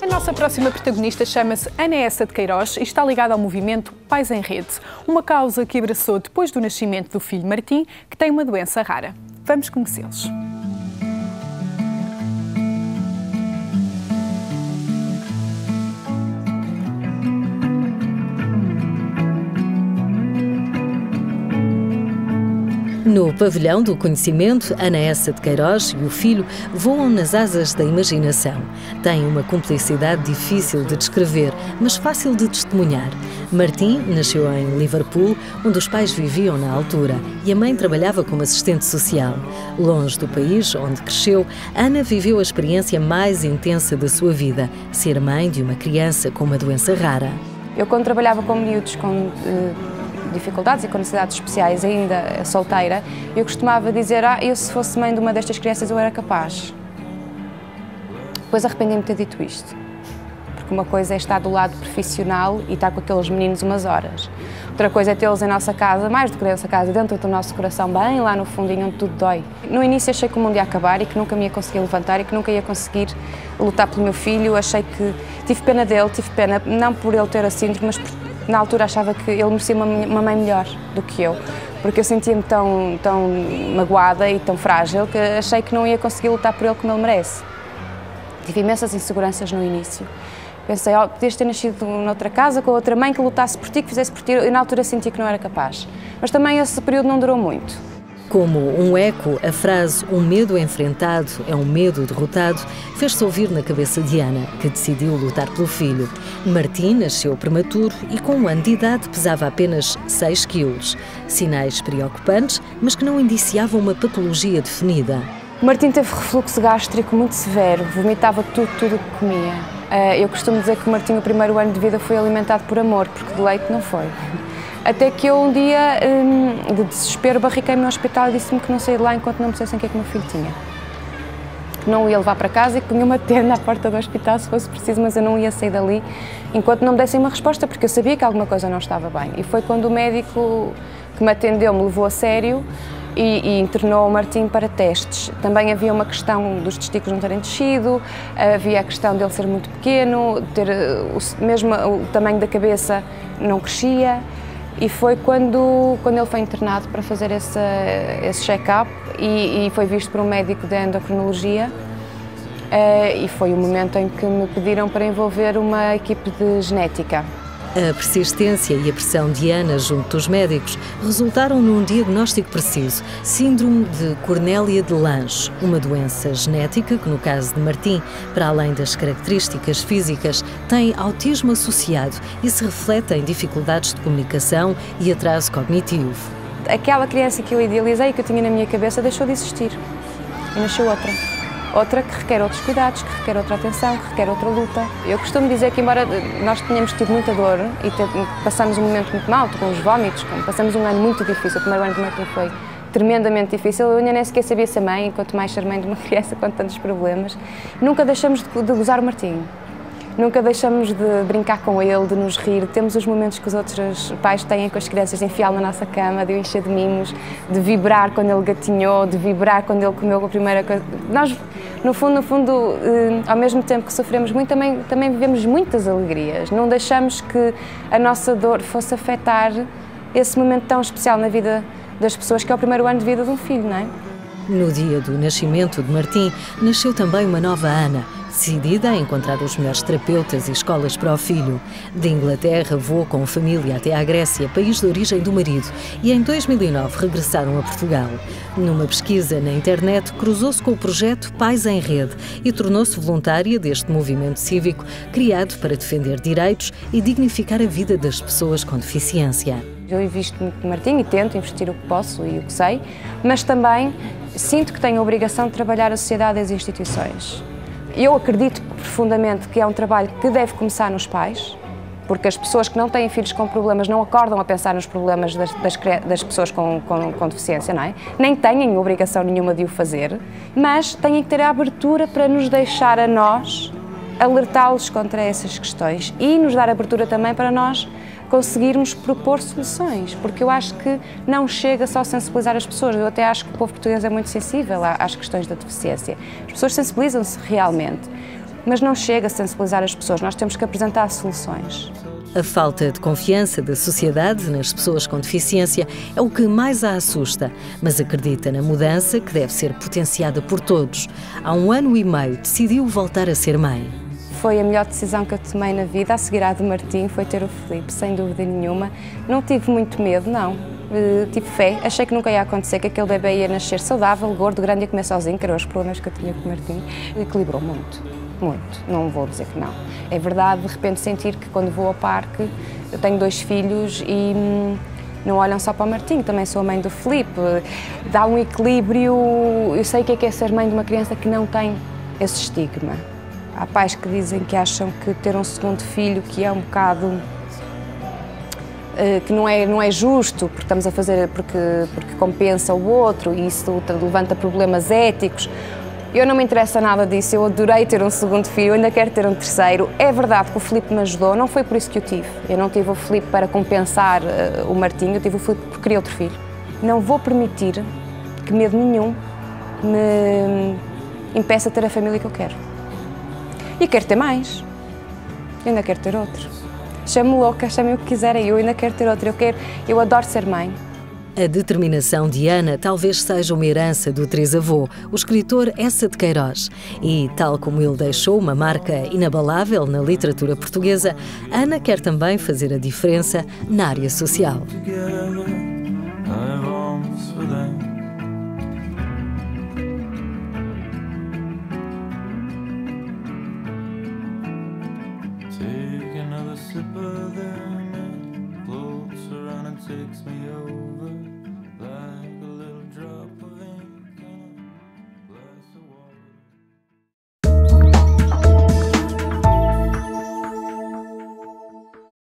A nossa próxima protagonista chama-se Ana Essa de Queiroz e está ligada ao movimento Pais em Rede, uma causa que abraçou depois do nascimento do filho Martim, que tem uma doença rara. Vamos conhecê-los. No pavilhão do conhecimento, Ana Essa de Queiroz e o filho voam nas asas da imaginação. Têm uma cumplicidade difícil de descrever, mas fácil de testemunhar. Martim nasceu em Liverpool, onde os pais viviam na altura, e a mãe trabalhava como assistente social. Longe do país onde cresceu, Ana viveu a experiência mais intensa da sua vida, ser mãe de uma criança com uma doença rara. Eu, quando trabalhava com miúdos com dificuldades e com necessidades especiais, ainda solteira, eu costumava dizer, eu se fosse mãe de uma destas crianças eu era capaz. Depois arrependi-me de ter dito isto, porque uma coisa é estar do lado profissional e estar com aqueles meninos umas horas. Outra coisa é tê-los em nossa casa, mais do que na nossa casa, dentro do nosso coração, bem lá no fundinho onde tudo dói. No início achei que o mundo ia acabar e que nunca me ia conseguir levantar e que nunca ia conseguir lutar pelo meu filho. Achei que tive pena dele, tive pena não por ele ter a síndrome, mas na altura achava que ele merecia uma mãe melhor do que eu, porque eu sentia-me tão magoada e tão frágil que achei que não ia conseguir lutar por ele como ele merece. Tive imensas inseguranças no início. Pensei, podias ter nascido noutra casa, com outra mãe que lutasse por ti, que fizesse por ti. Eu na altura sentia que não era capaz. Mas também esse período não durou muito. Como um eco, a frase "um medo enfrentado é um medo derrotado" fez-se ouvir na cabeça de Ana, que decidiu lutar pelo filho. Martim nasceu prematuro e com um ano de idade pesava apenas 6 quilos. Sinais preocupantes, mas que não indiciavam uma patologia definida. Martim teve refluxo gástrico muito severo, vomitava tudo o que comia. Eu costumo dizer que o Martim, o primeiro ano de vida, foi alimentado por amor, porque de leite não foi. Até que eu um dia, de desespero, barriquei-me no hospital e disse-me que não saía de lá enquanto não me dissessem o que é que o meu filho tinha. Que não o ia levar para casa e que punha uma tenda à porta do hospital se fosse preciso, mas eu não ia sair dali enquanto não me dessem uma resposta, porque eu sabia que alguma coisa não estava bem. E foi quando o médico que me atendeu me levou a sério e internou o Martim para testes. Também havia uma questão dos testículos não terem descido, havia a questão dele ser muito pequeno, mesmo o tamanho da cabeça não crescia. E foi quando ele foi internado para fazer esse check-up e foi visto por um médico de endocrinologia e foi o momento em que me pediram para envolver uma equipe de genética. A persistência e a pressão de Ana junto dos médicos resultaram num diagnóstico preciso: síndrome de Cornélia de Lange, uma doença genética que, no caso de Martim, para além das características físicas, tem autismo associado e se reflete em dificuldades de comunicação e atraso cognitivo. Aquela criança que eu idealizei, que eu tinha na minha cabeça, deixou de existir e nasceu outra. Outra que requer outros cuidados, que requer outra atenção, que requer outra luta. Eu costumo dizer que, embora nós tenhamos tido muita dor e passamos um momento muito mau, com os vómitos, passamos um ano muito difícil, o primeiro ano de Martim foi tremendamente difícil, eu ainda nem sequer sabia ser mãe, quanto mais ser mãe de uma criança com tantos problemas. Nunca deixamos de gozar o Martim. Nunca deixamos de brincar com ele, de nos rir. Temos os momentos que os outros pais têm com as crianças, de enfiá-lo na nossa cama, de o encher de mimos, de vibrar quando ele gatinhou, de vibrar quando ele comeu a primeira coisa. Nós, no fundo, ao mesmo tempo que sofremos muito, também vivemos muitas alegrias. Não deixamos que a nossa dor fosse afetar esse momento tão especial na vida das pessoas, que é o primeiro ano de vida de um filho, não é? No dia do nascimento de Martim, nasceu também uma nova Ana, decidida a encontrar os melhores terapeutas e escolas para o filho. De Inglaterra voou com a família até à Grécia, país de origem do marido, e em 2009 regressaram a Portugal. Numa pesquisa na internet, cruzou-se com o projeto Pais em Rede e tornou-se voluntária deste movimento cívico criado para defender direitos e dignificar a vida das pessoas com deficiência. Eu invisto muito no Martim e tento investir o que posso e o que sei, mas também sinto que tenho a obrigação de trabalhar a sociedade e as instituições. Eu acredito profundamente que é um trabalho que deve começar nos pais, porque as pessoas que não têm filhos com problemas não acordam a pensar nos problemas das pessoas com deficiência, não é? Nem têm obrigação nenhuma de o fazer, mas têm que ter a abertura para nos deixar a nós alertá-los contra essas questões e nos dar abertura também para nós conseguirmos propor soluções, porque eu acho que não chega só a sensibilizar as pessoas, eu até acho que o povo português é muito sensível às questões da deficiência. As pessoas sensibilizam-se realmente, mas não chega a sensibilizar as pessoas, nós temos que apresentar soluções. A falta de confiança da sociedade nas pessoas com deficiência é o que mais a assusta, mas acredita na mudança que deve ser potenciada por todos. Há 1 ano e meio decidiu voltar a ser mãe. Foi a melhor decisão que eu tomei na vida, a seguir à do Martim, foi ter o Filipe, sem dúvida nenhuma. Não tive muito medo, não. Tive fé, achei que nunca ia acontecer, que aquele bebê ia nascer saudável, gordo, grande e ia comer sozinho, que eram os problemas que eu tinha com o Martim. Equilibrou muito, muito, não vou dizer que não. É verdade, de repente, sentir que quando vou ao parque, eu tenho 2 filhos e não olham só para o Martim, também sou a mãe do Filipe. Dá um equilíbrio, eu sei o que é ser mãe de uma criança que não tem esse estigma. Há pais que dizem que acham que ter um segundo filho, que é um bocado, que não é justo, porque estamos a fazer, porque compensa o outro e isso levanta problemas éticos. Eu não me interessa nada disso, eu adorei ter um segundo filho, eu ainda quero ter um terceiro. É verdade que o Filipe me ajudou, não foi por isso que eu tive. Eu não tive o Filipe para compensar o Martim, eu tive o Filipe porque queria outro filho. Não vou permitir que medo nenhum me impeça de ter a família que eu quero. E quero ter mais, eu ainda quero ter outro. Chame-me louca, chame-me o que quiserem, eu ainda quero ter outro, eu adoro ser mãe. A determinação de Ana talvez seja uma herança do trisavô, o escritor Eça de Queiroz. E, tal como ele deixou uma marca inabalável na literatura portuguesa, Ana quer também fazer a diferença na área social. Take another sip of them, it floats around and takes me over.